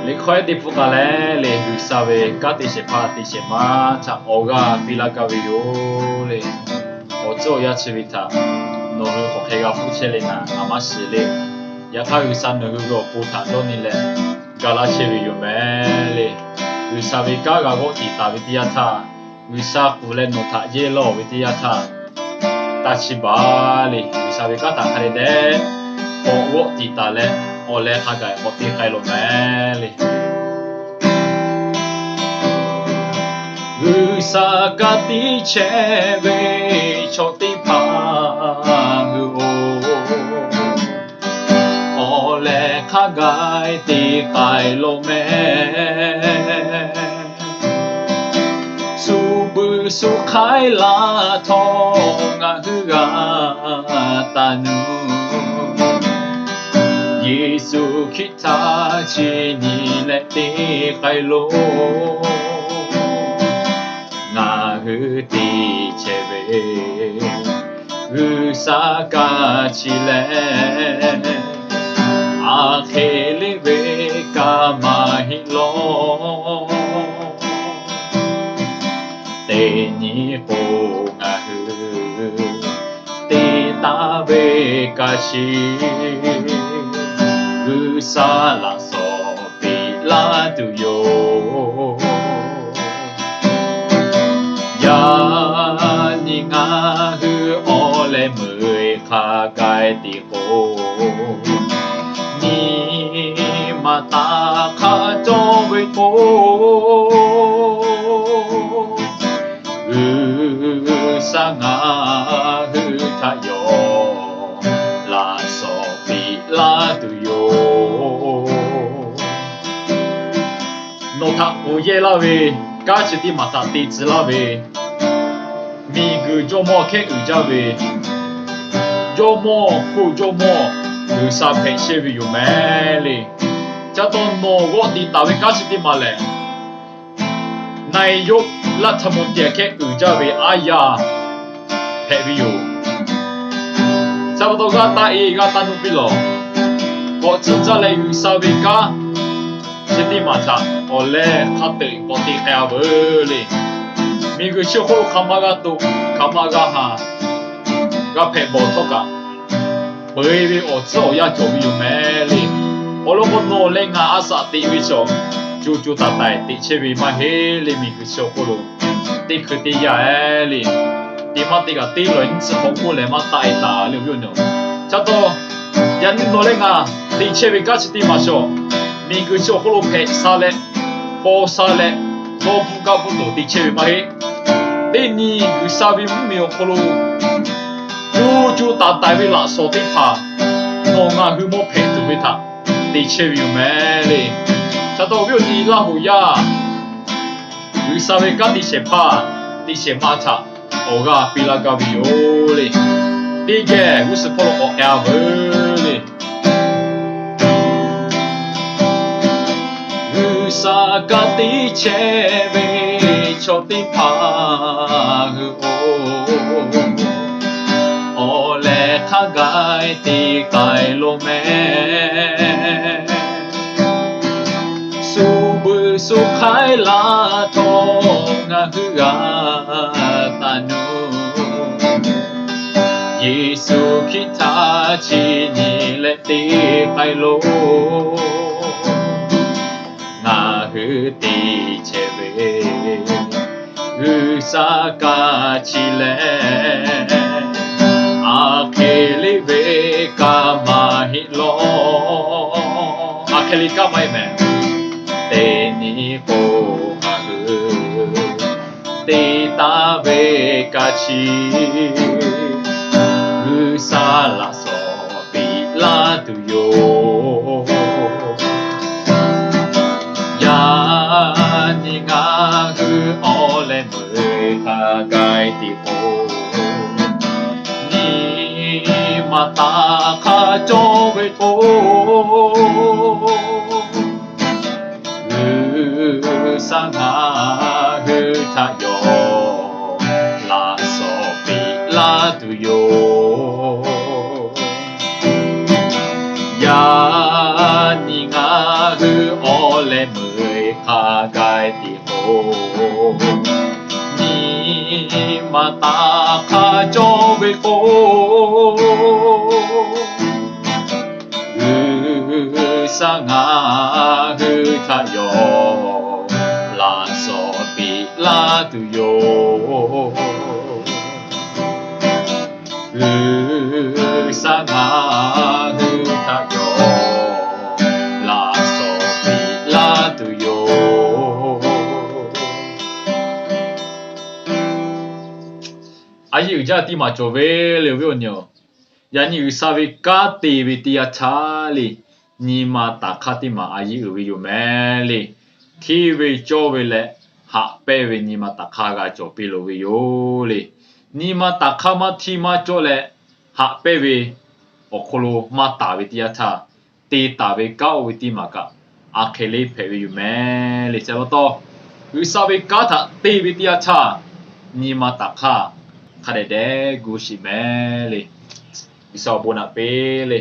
Les croix des focales, les vous savez, quand tu sais pas, tu sais pas, tu oga pila kaviyo, les ozo ya chivita, no hokega fuchelena, amashile, yakayu san no hugo puta donile, gala chiviyo mele, vous savez quand gago tita vitiata, vous savez no ta yelo vitiata, tachibali, vous savez quand ta harede, ogo tita le. Oleh hagai poti kailo meli Usagati cheve choti pangu Oleh hagai ti kailo me Subu sukai la tonga huga tanu Yesu kita chini le ti kailo nga hu ti cheve usaka chile akheli ve kamahilo te ni ho nga hu te ta ve kashi Usala sopi la tuyo Ya ni nga hu ole mui kagai ti ho Ni mata ka jo vi to Usanga hu ta yo La sopi la tuyo No ta uye la ve, gachi di mata di zi la ve Mi gu jo mo ke u ja ve Jo mo, hu jo mo U sa pe she vi yu me li Ja to no go di ta ve gachi di ma le Nai yu la ta mo dia ke u ja ve aya Pe vi yu Sabato ga ta i ga ta nu pilo Ko tsinza le u sa ve ga Siti mata ole kate poti kaya beli Migu shiho kamaga to kamaga ha Ga pe boto ka Beli ozo ya jobi yu meli Olo ko no lenga asa ti wicho Juju tatai ti chebi maheli migu shiho lu Ti kuti ya eli Ti mati ga ti luen zi hoku le mata ita liu yu no Chato yan no lenga ti chebi gachi ti ma sho Migu sho holo pe sale, po sale, no buka buto di chebi mahi. Di ni gu sabi mumio holo, juju ta daivi la so di pa, no nga hu mo pe tu vita, di chebi yu meli. Chato vio di la hu ya, gu sabi ka di she pa, di she mata, oga pila ga violi. Di ge gu se polo o aveli. Usagati cheve choti pangu Ole kagai ti kailo me Subu sukai la tonga hua tanu Yesu kita chini le ti kailo Nga hu ti cheve Usaka chile Akeli ve kamahilo Akeli kamai me Te ni ho nga hu Te ta ve kachi Usala so pi la tu yo Ni nga hu ole mui kagai ti ho Ni mata ka jo ve to Sa nga hu ta yo La so pi la tu yo Ya ni nga hu ole le mười kha gai ti ho ni mata kha cho về ho sa nga hư tha yo la so pi la tu yo sa nga hư tha yo la so pi la tu yo ai ja ti ma cho ve le ve nyo ya ni sa ve ka ti vi ti a cha li ni ma ta kha ti ma ai u vi yo me li thi ve cho ve le ha pe ve ni ma ta kha ga cho pi lo ve yo li ni ma ta kha ma thi ma cho le ha pe ve o kholo ma ta ve ti a cha ti ta ve ka o ve ti ma ka a khe le pe ve yo me li cha to u sa ve ka tha ti ve ti a cha ni ma ta kha kha de gu shi me li u sa bo na pe li